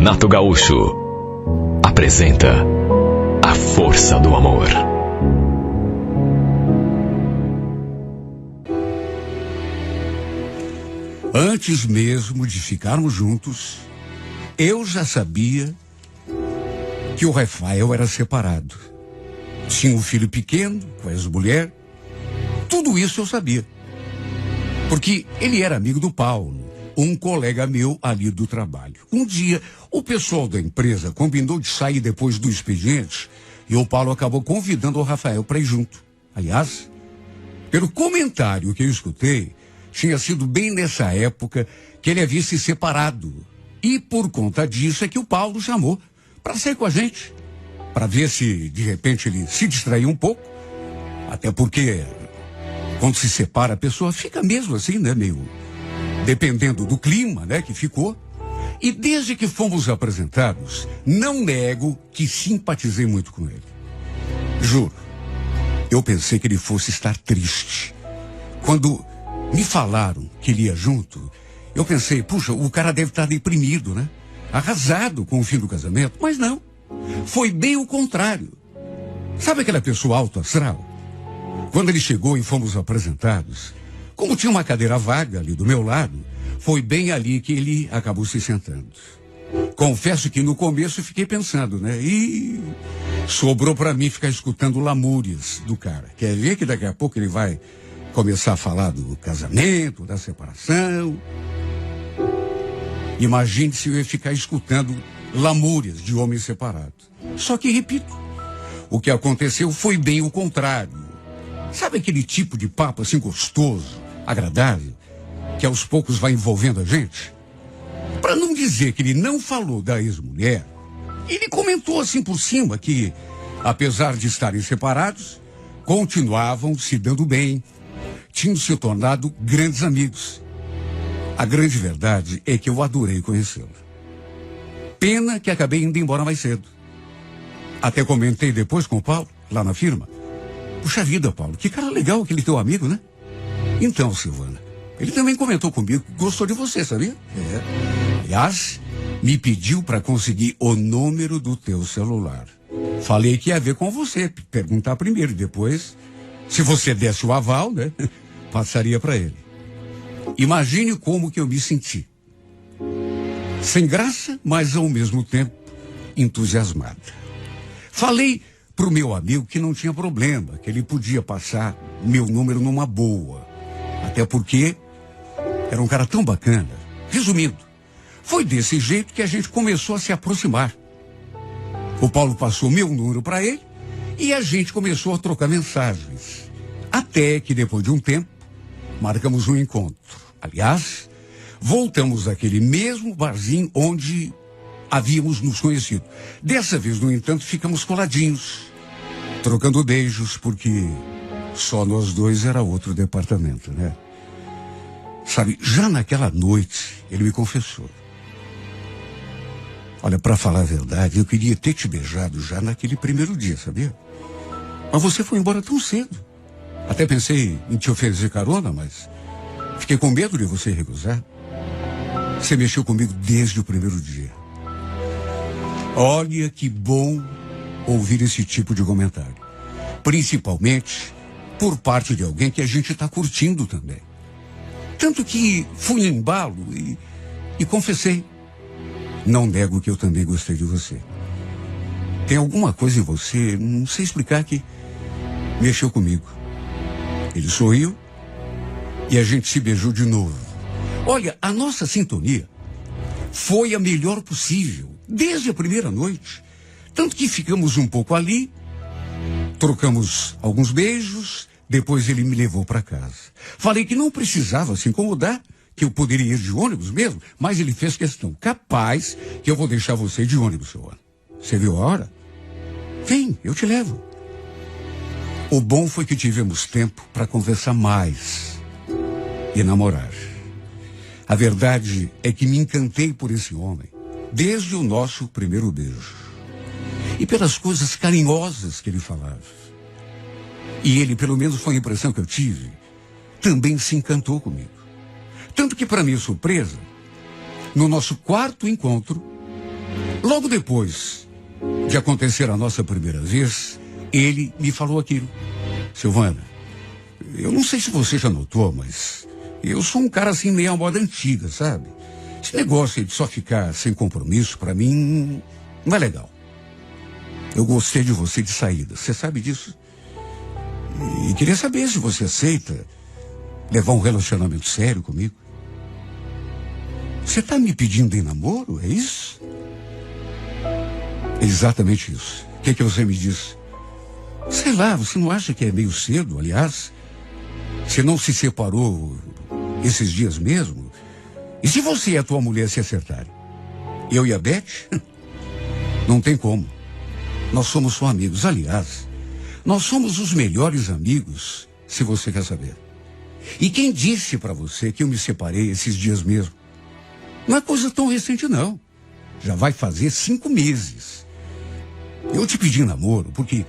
Renato Gaúcho apresenta A Força do Amor. Antes mesmo de ficarmos juntos, eu já sabia que o Rafael era separado. Tinha um filho pequeno, com a ex-mulher. Tudo isso eu sabia. Porque ele era amigo do Paulo, um colega meu ali do trabalho. Um dia, o pessoal da empresa combinou de sair depois do expediente e o Paulo acabou convidando o Rafael para ir junto. Aliás, pelo comentário que eu escutei, tinha sido bem nessa época que ele havia se separado. E por conta disso é que o Paulo chamou para sair com a gente. Para ver se, de repente, ele se distraía um pouco. Até porque, quando se separa, a pessoa fica mesmo assim, né? Meio dependendo do clima, né? Que ficou. E desde que fomos apresentados, não nego que simpatizei muito com ele. Juro, eu pensei que ele fosse estar triste. Quando me falaram que ele ia junto, eu pensei, puxa, o cara deve estar deprimido, né? Arrasado com o fim do casamento. Mas não. Foi bem o contrário. Sabe aquela pessoa alto astral? Quando ele chegou e fomos apresentados, como tinha uma cadeira vaga ali do meu lado, foi bem ali que ele acabou se sentando. Confesso que no começo eu fiquei pensando, né? E sobrou para mim ficar escutando lamúrias do cara. Quer ver que daqui a pouco ele vai começar a falar do casamento, da separação? Imagine se eu ia ficar escutando lamúrias de homem separado. Só que, repito, o que aconteceu foi bem o contrário. Sabe aquele tipo de papo assim gostoso, agradável, que aos poucos vai envolvendo a gente? Para não dizer que ele não falou da ex-mulher, ele comentou assim por cima que, apesar de estarem separados, continuavam se dando bem, tinham se tornado grandes amigos. A grande verdade é que eu adorei conhecê-lo. Pena que acabei indo embora mais cedo. Até comentei depois com o Paulo, lá na firma. Puxa vida, Paulo, que cara legal aquele teu amigo, né? Então, Silvana, ele também comentou comigo que gostou de você, sabia? É. Aliás, me pediu para conseguir o número do teu celular. Falei que ia ver com você, perguntar primeiro, depois, se você desse o aval, né? Passaria para ele. Imagine como que eu me senti. Sem graça, mas ao mesmo tempo entusiasmada. Falei pro meu amigo que não tinha problema, que ele podia passar meu número numa boa. Até porque era um cara tão bacana. Resumindo, foi desse jeito que a gente começou a se aproximar. O Paulo passou meu número para ele e a gente começou a trocar mensagens. Até que depois de um tempo, marcamos um encontro. Aliás, voltamos àquele mesmo barzinho onde havíamos nos conhecido. Dessa vez, no entanto, ficamos coladinhos, trocando beijos, porque só nós dois era outro departamento, né? Sabe, já naquela noite, ele me confessou. Olha, para falar a verdade, eu queria ter te beijado já naquele primeiro dia, sabia? Mas você foi embora tão cedo. Até pensei em te oferecer carona, mas fiquei com medo de você recusar. Você mexeu comigo desde o primeiro dia. Olha que bom ouvir esse tipo de comentário. Principalmente por parte de alguém que a gente está curtindo também. Tanto que fui em embalo e confessei. Não nego que eu também gostei de você. Tem alguma coisa em você, não sei explicar, que mexeu comigo. Ele sorriu e a gente se beijou de novo. Olha, a nossa sintonia foi a melhor possível, desde a primeira noite. Tanto que ficamos um pouco ali, trocamos alguns beijos, depois ele me levou para casa. Falei que não precisava se incomodar, que eu poderia ir de ônibus mesmo, mas ele fez questão. Capaz que eu vou deixar você de ônibus, seu Ana. Você viu a hora? Vem, eu te levo. O bom foi que tivemos tempo para conversar mais e namorar. A verdade é que me encantei por esse homem, desde o nosso primeiro beijo. E pelas coisas carinhosas que ele falava. E ele, pelo menos foi a impressão que eu tive, também se encantou comigo. Tanto que, para minha surpresa, no nosso quarto encontro, Logo depois de acontecer a nossa primeira vez, ele me falou aquilo. Silvana, eu não sei se você já notou, mas eu sou um cara assim meio à moda antiga, sabe? Esse negócio aí de só ficar sem compromisso, pra mim, não é legal. Eu gostei de você de saída, você sabe disso? E queria saber se você aceita levar um relacionamento sério comigo. Você tá me pedindo em namoro, é isso? Exatamente isso. O que você me diz? Sei lá, você não acha que é meio cedo, aliás? Você não se separou esses dias mesmo? E se você e a tua mulher se acertarem? Eu e a Beth? Não tem como. Nós somos só amigos. Aliás, nós somos os melhores amigos, se você quer saber. E quem disse pra você que eu me separei esses dias mesmo? Não é coisa tão recente, não. Já vai fazer 5 meses. Eu te pedi namoro porque,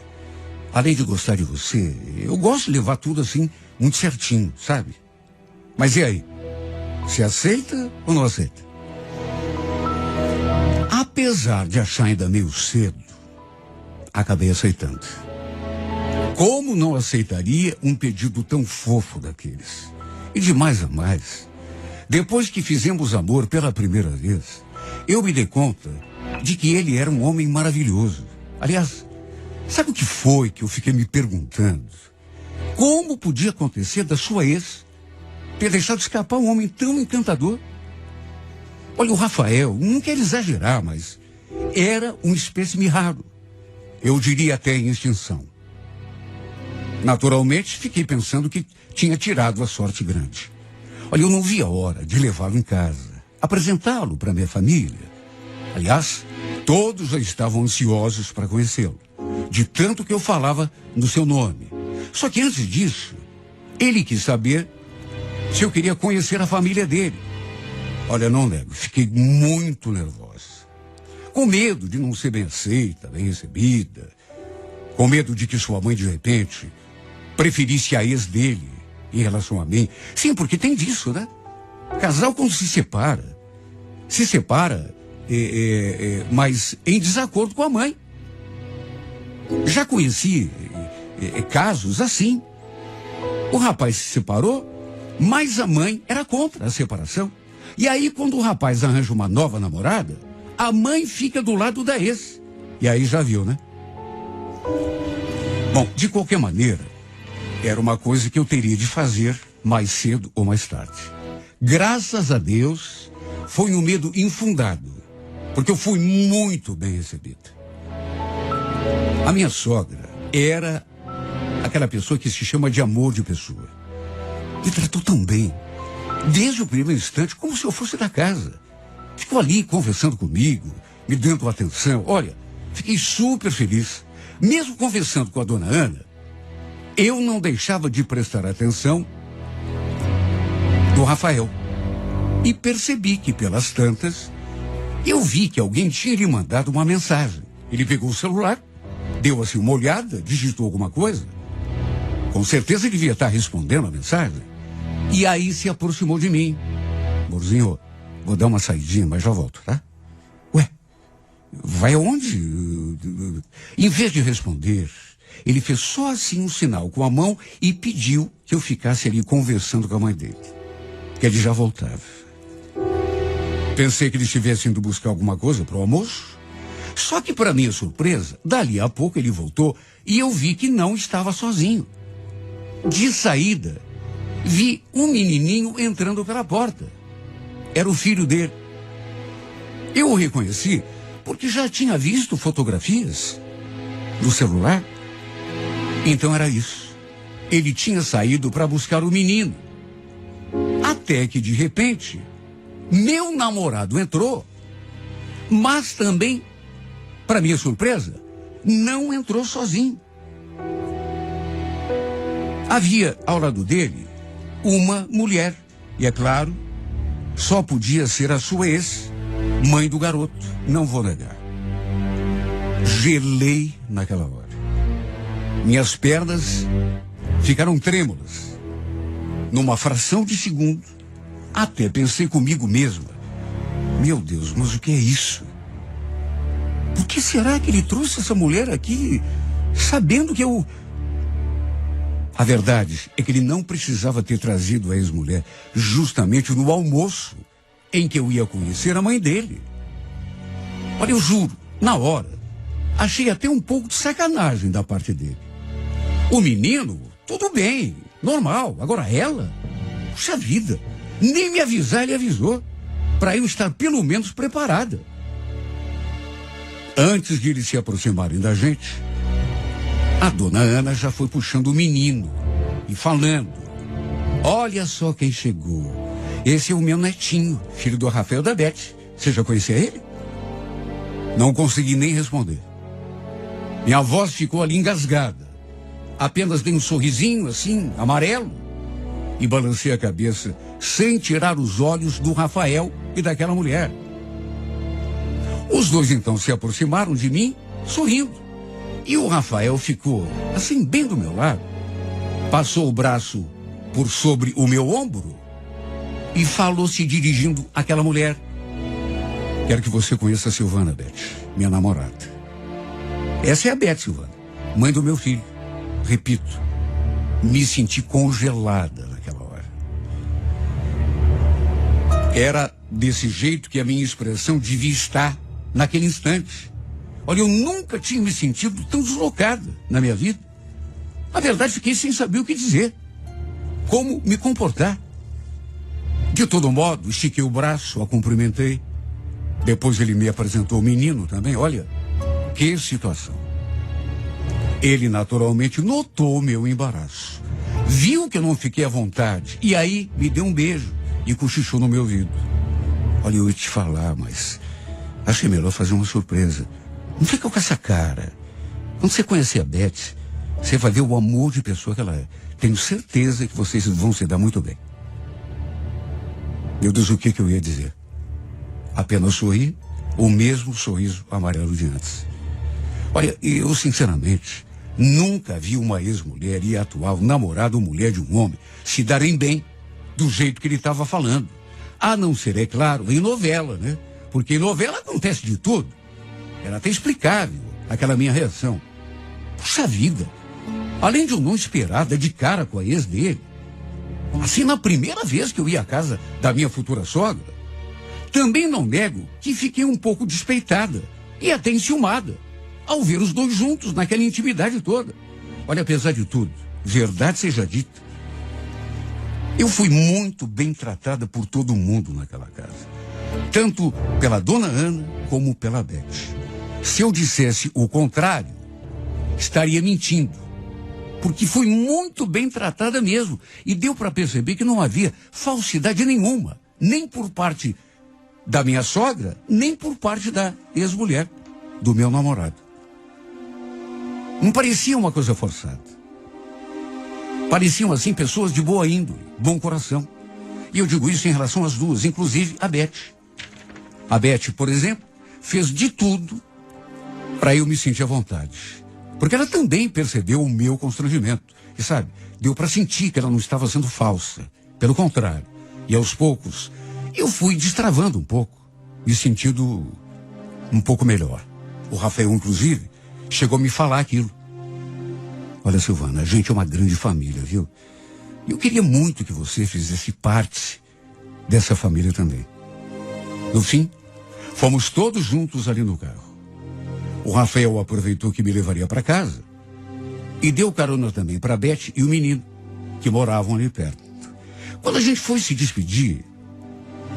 além de gostar de você, eu gosto de levar tudo assim, muito certinho, sabe? Mas e aí? Você aceita ou não aceita? Apesar de achar ainda meio cedo, acabei aceitando. Como não aceitaria um pedido tão fofo daqueles? E de mais a mais, depois que fizemos amor pela primeira vez, eu me dei conta de que ele era um homem maravilhoso. Aliás, sabe o que foi que eu fiquei me perguntando? Como podia acontecer da sua ex ter deixado escapar um homem tão encantador? Olha, o Rafael, não quero exagerar, mas era um espécime raro. Eu diria até em extinção. Naturalmente, fiquei pensando que tinha tirado a sorte grande. Olha, eu não vi a hora de levá-lo em casa, apresentá-lo para minha família. Aliás, todos já estavam ansiosos para conhecê-lo, de tanto que eu falava no seu nome. Só que antes disso, ele quis saber se eu queria conhecer a família dele. Olha, não nego, fiquei muito nervosa. Com medo de não ser bem aceita, bem recebida. Com medo de que sua mãe, de repente, preferisse a ex dele em relação a mim. Sim, porque tem disso, né? Casal quando se separa, mas em desacordo com a mãe. Já conheci casos assim. O rapaz se separou, mas a mãe era contra a separação. E aí, quando o rapaz arranja uma nova namorada, a mãe fica do lado da ex. E aí já viu, né? Bom, de qualquer maneira, era uma coisa que eu teria de fazer mais cedo ou mais tarde. Graças a Deus, foi um medo infundado, porque eu fui muito bem recebida. A minha sogra era aquela pessoa que se chama de amor de pessoa. Me tratou tão bem, desde o primeiro instante, como se eu fosse da casa. Ficou ali conversando comigo, me dando atenção. Olha, fiquei super feliz. Mesmo conversando com a dona Ana, eu não deixava de prestar atenção no Rafael. E percebi que, pelas tantas, eu vi que alguém tinha lhe mandado uma mensagem. Ele pegou o celular, deu assim uma olhada, digitou alguma coisa. Com certeza ele devia estar respondendo a mensagem. E aí se aproximou de mim. Amorzinho, vou dar uma saidinha, mas já volto, tá? Ué, vai aonde? Em vez de responder, ele fez só assim um sinal com a mão e pediu que eu ficasse ali conversando com a mãe dele. Que ele já voltava. Pensei que ele estivesse indo buscar alguma coisa para o almoço. Só que, para minha surpresa, dali a pouco ele voltou e eu vi que não estava sozinho. De saída, vi um menininho entrando pela porta. Era o filho dele. Eu o reconheci porque já tinha visto fotografias no celular. Então era isso. Ele tinha saído para buscar o menino. Até que, de repente, meu namorado entrou, mas também, para minha surpresa, não entrou sozinho. Havia ao lado dele uma mulher, e é claro, só podia ser a sua ex, mãe do garoto, não vou negar. Gelei naquela hora. Minhas pernas ficaram trêmulas. Numa fração de segundo, até pensei comigo mesma: meu Deus, mas o que é isso? Por que será que ele trouxe essa mulher aqui, sabendo que eu... A verdade é que ele não precisava ter trazido a ex-mulher justamente no almoço em que eu ia conhecer a mãe dele. Olha, eu juro, na hora, achei até um pouco de sacanagem da parte dele. O menino, tudo bem, normal. Agora ela, puxa vida, nem me avisar ele avisou, para eu estar pelo menos preparada. Antes de eles se aproximarem da gente, a dona Ana já foi puxando o menino e falando: olha só quem chegou. Esse é o meu netinho, filho do Rafael da Beth. Você já conhecia ele? Não consegui nem responder. Minha voz ficou ali engasgada. Apenas dei um sorrisinho assim, amarelo, e balancei a cabeça sem tirar os olhos do Rafael e daquela mulher. Os dois então se aproximaram de mim, sorrindo. E o Rafael ficou assim bem do meu lado, passou o braço por sobre o meu ombro e falou se dirigindo àquela mulher: quero que você conheça a Silvana, Beth, minha namorada. Essa é a Beth, Silvana, mãe do meu filho. Repito, me senti congelada naquela hora. Era desse jeito que a minha expressão devia estar naquele instante. Olha, eu nunca tinha me sentido tão deslocada na minha vida. Na verdade, fiquei sem saber o que dizer, como me comportar. De todo modo, estiquei o braço, a cumprimentei. Depois ele me apresentou o menino também. Olha, que situação. Ele naturalmente notou o meu embaraço. Viu que eu não fiquei à vontade. E aí me deu um beijo e cochichou no meu ouvido: olha, eu ia te falar, mas achei melhor fazer uma surpresa. Não fica com essa cara. Quando você conhecer a Beth, você vai ver o amor de pessoa que ela é. Tenho certeza que vocês vão se dar muito bem. Meu Deus, o que eu ia dizer? Apenas sorri, o mesmo sorriso amarelo de antes. Olha, eu sinceramente nunca vi uma ex-mulher e atual namorada ou mulher de um homem se darem bem do jeito que ele estava falando. A não ser, é claro, em novela, né? Porque em novela acontece de tudo. Era até explicável aquela minha reação. Puxa vida, além de eu não esperar dar de cara com a ex dele, assim na primeira vez que eu ia à casa da minha futura sogra, também não nego que fiquei um pouco despeitada e até enciumada ao ver os dois juntos naquela intimidade toda. Olha, apesar de tudo, verdade seja dita, eu fui muito bem tratada por todo mundo naquela casa. Tanto pela dona Ana como pela Beth. Se eu dissesse o contrário, estaria mentindo. Porque fui muito bem tratada mesmo. E deu para perceber que não havia falsidade nenhuma. Nem por parte da minha sogra, nem por parte da ex-mulher do meu namorado. Não parecia uma coisa forçada. Pareciam assim pessoas de boa índole, bom coração. E eu digo isso em relação às duas, inclusive a Beth. A Beth, por exemplo, fez de tudo para eu me sentir à vontade. Porque ela também percebeu o meu constrangimento. E sabe, deu para sentir que ela não estava sendo falsa. Pelo contrário. E aos poucos, eu fui destravando um pouco, me sentindo um pouco melhor. O Rafael, inclusive, chegou a me falar aquilo. Olha, Silvana, a gente é uma grande família, viu? E eu queria muito que você fizesse parte dessa família também. No fim, fomos todos juntos ali no carro. O Rafael aproveitou que me levaria para casa e deu carona também para a Beth e o menino, que moravam ali perto. Quando a gente foi se despedir,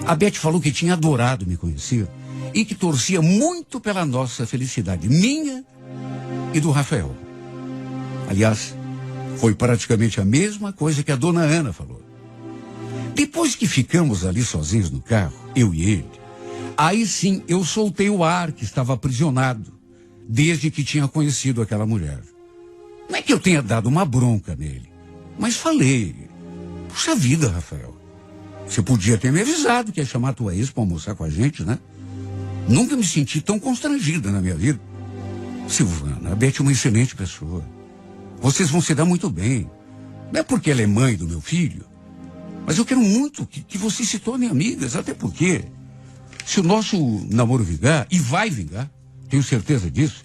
a Beth falou que tinha adorado me conhecer e que torcia muito pela nossa felicidade, minha e do Rafael. Aliás, foi praticamente a mesma coisa que a dona Ana falou. Depois que ficamos ali sozinhos no carro, eu e ele, aí sim eu soltei o ar que estava aprisionado desde que tinha conhecido aquela mulher. Não é que eu tenha dado uma bronca nele, mas falei: puxa vida, Rafael, você podia ter me avisado que ia chamar a tua ex para almoçar com a gente, né? Nunca me senti tão constrangida na minha vida. Silvana, a Beth é uma excelente pessoa. Vocês vão se dar muito bem. Não é porque ela é mãe do meu filho, mas eu quero muito que vocês se tornem amigas, até porque se o nosso namoro vingar, e vai vingar, tenho certeza disso.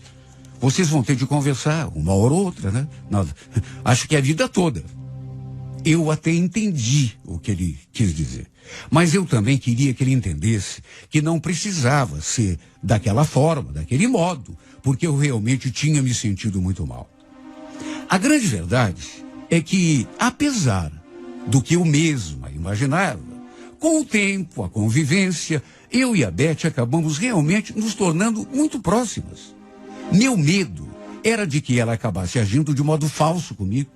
Vocês vão ter de conversar, uma hora ou outra, né? Acho que é a vida toda. Eu até entendi o que ele quis dizer. Mas eu também queria que ele entendesse que não precisava ser daquela forma, daquele modo, porque eu realmente tinha me sentido muito mal. A grande verdade é que, apesar do que eu mesma imaginava, com o tempo, a convivência, eu e a Beth acabamos realmente nos tornando muito próximas. Meu medo era de que ela acabasse agindo de modo falso comigo,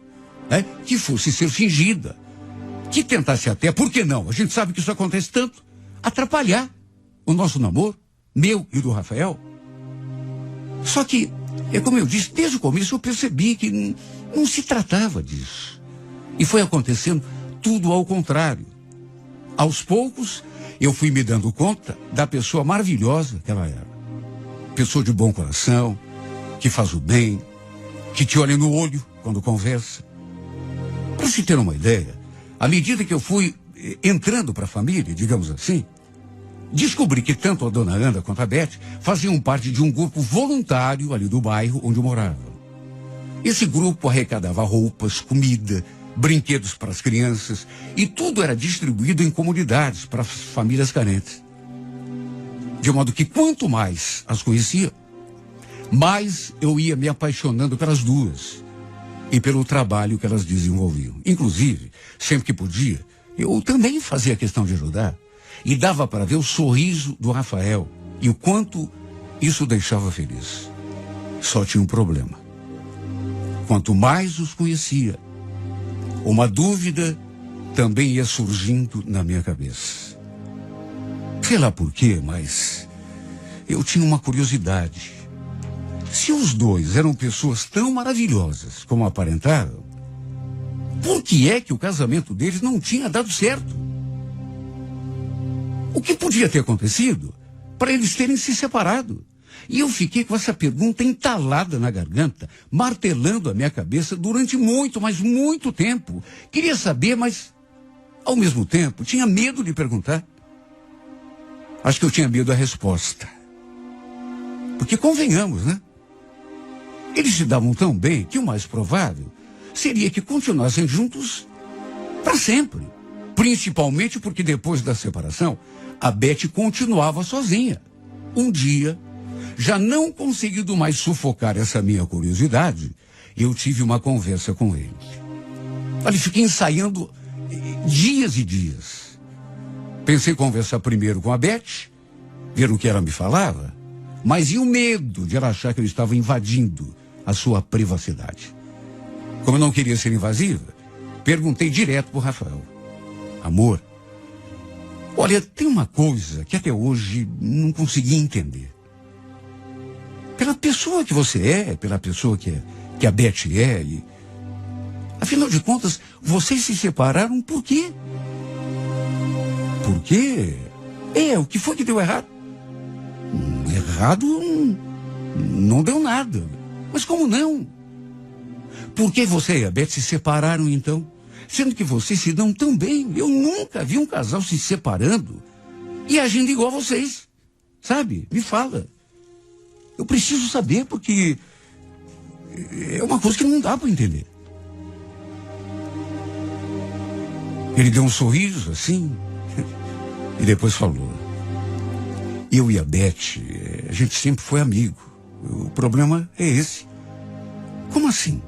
né? Que fosse ser fingida, que tentasse até, por que não? A gente sabe que isso acontece tanto, atrapalhar o nosso namoro, meu e do Rafael. Só que, como eu disse, desde o começo eu percebi que não se tratava disso. E foi acontecendo tudo ao contrário. Aos poucos, eu fui me dando conta da pessoa maravilhosa que ela era. Pessoa de bom coração, que faz o bem, que te olha no olho quando conversa. Para se ter uma ideia, à medida que eu fui entrando para a família, digamos assim, descobri que tanto a dona Ana quanto a Beth faziam parte de um grupo voluntário ali do bairro onde eu morava. Esse grupo arrecadava roupas, comida, brinquedos para as crianças e tudo era distribuído em comunidades para as famílias carentes. De modo que quanto mais as conhecia, mais eu ia me apaixonando pelas duas e pelo trabalho que elas desenvolviam. Inclusive, sempre que podia, eu também fazia questão de ajudar. E dava para ver o sorriso do Rafael e o quanto isso deixava feliz. Só tinha um problema. Quanto mais os conhecia, uma dúvida também ia surgindo na minha cabeça. Sei lá por quê, mas eu tinha uma curiosidade. Se os dois eram pessoas tão maravilhosas como aparentavam, por que é que o casamento deles não tinha dado certo? O que podia ter acontecido para eles terem se separado? E eu fiquei com essa pergunta entalada na garganta, martelando a minha cabeça durante muito, mas muito tempo. Queria saber, mas, ao mesmo tempo, tinha medo de perguntar. Acho que eu tinha medo da resposta. Porque convenhamos, né? Eles se davam tão bem que o mais provável seria que continuassem juntos para sempre. Principalmente porque depois da separação, a Beth continuava sozinha. Um dia, já não conseguindo mais sufocar essa minha curiosidade, eu tive uma conversa com ele. Ali fiquei ensaiando dias e dias. Pensei em conversar primeiro com a Beth, ver o que ela me falava, mas e o medo de ela achar que eu estava invadindo a sua privacidade. Como eu não queria ser invasiva, perguntei direto para o Rafael. Amor, olha, tem uma coisa que até hoje não consegui entender. Pela pessoa que você é, pela pessoa que a Beth é, e, afinal de contas, vocês se separaram por quê? Por quê? O que foi que deu errado? Errado não deu nada. Mas como não? Por que você e a Beth se separaram então? Sendo que vocês se dão tão bem. Eu nunca vi um casal se separando e agindo igual a vocês. Sabe? Me fala. Eu preciso saber porque é uma coisa que não dá para entender. Ele deu um sorriso assim e depois falou. Eu e a Beth, a gente sempre foi amigo. O problema é esse. Como assim?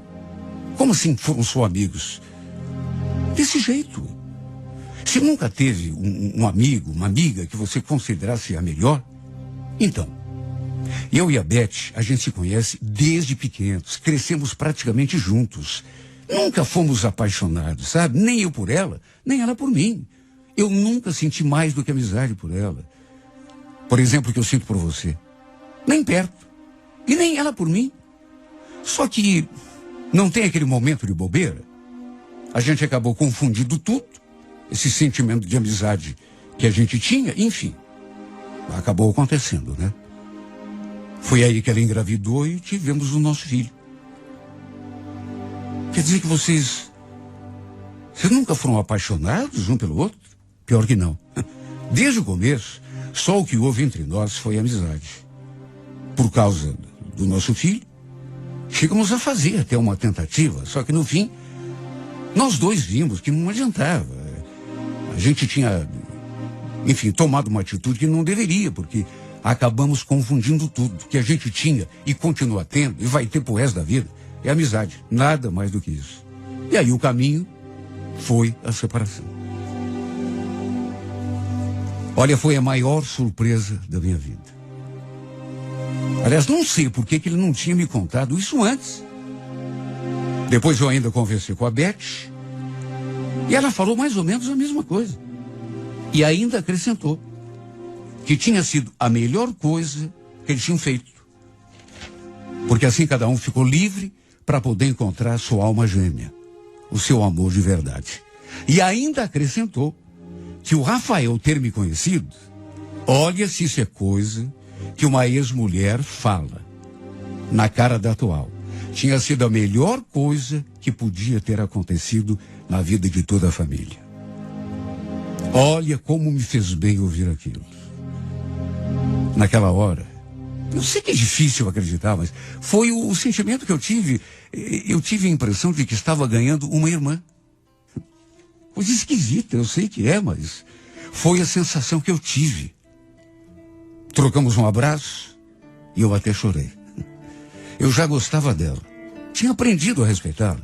Como assim foram só amigos? Desse jeito. Você nunca teve um amigo, uma amiga que você considerasse a melhor? Então, eu e a Beth, a gente se conhece desde pequenos. Crescemos praticamente juntos. Nunca fomos apaixonados, sabe? Nem eu por ela, nem ela por mim. Eu nunca senti mais do que amizade por ela. Por exemplo, o que eu sinto por você. Nem perto. E nem ela por mim. Só que não tem aquele momento de bobeira. A gente acabou confundindo tudo. Esse sentimento de amizade que a gente tinha, enfim. Acabou acontecendo, né? Foi aí que ela engravidou e tivemos o nosso filho. Quer dizer que vocês nunca foram apaixonados um pelo outro? Pior que não. Desde o começo, só o que houve entre nós foi amizade. por causa do nosso filho, chegamos a fazer até uma tentativa, só que no fim, nós dois vimos que não adiantava. A gente tinha, enfim, tomado uma atitude que não deveria, porque acabamos confundindo tudo. Que a gente tinha e continua tendo e vai ter pro resto da vida é amizade, nada mais do que isso. E aí o caminho foi a separação. Olha, foi a maior surpresa da minha vida. Aliás, não sei por que ele não tinha me contado isso antes. Depois eu ainda conversei com a Beth e ela falou mais ou menos a mesma coisa. E ainda acrescentou que tinha sido a melhor coisa que eles tinham feito. Porque assim cada um ficou livre para poder encontrar sua alma gêmea, o seu amor de verdade. E ainda acrescentou que o Rafael ter me conhecido, olha se isso é coisa que uma ex-mulher fala na cara da atual. Tinha sido a melhor coisa que podia ter acontecido na vida de toda a família. Olha como me fez bem ouvir aquilo. Naquela hora, eu sei que é difícil acreditar, mas foi o sentimento que eu tive. Eu tive a impressão de que estava ganhando uma irmã. Coisa esquisita, eu sei que é, mas foi a sensação que eu tive. Trocamos um abraço e eu até chorei. Eu já gostava dela, tinha aprendido a respeitá-la,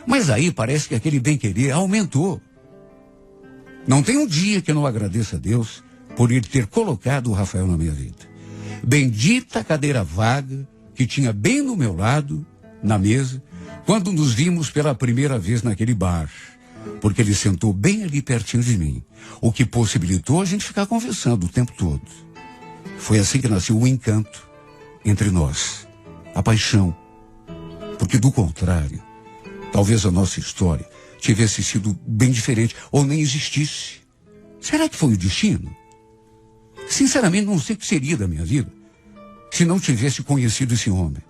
mas aí parece que aquele bem-querer aumentou. Não tem um dia que eu não agradeça a Deus por ele ter colocado o Rafael na minha vida. Bendita cadeira vaga que tinha bem do meu lado, na mesa, quando nos vimos pela primeira vez naquele bar, porque ele sentou bem ali pertinho de mim, o que possibilitou a gente ficar conversando o tempo todo. Foi assim que nasceu o encanto entre nós, a paixão, porque do contrário, talvez a nossa história tivesse sido bem diferente ou nem existisse. Será que foi o destino? Sinceramente, não sei o que seria da minha vida se não tivesse conhecido esse homem.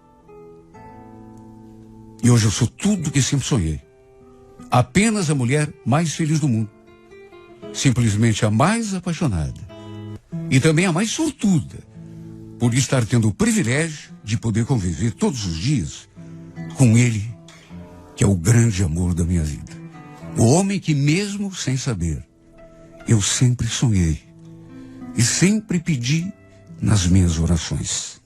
E hoje eu sou tudo que sempre sonhei. Apenas a mulher mais feliz do mundo. Simplesmente a mais apaixonada. E também a mais sortuda por estar tendo o privilégio de poder conviver todos os dias com ele, que é o grande amor da minha vida. O homem que, mesmo sem saber, eu sempre sonhei e sempre pedi nas minhas orações.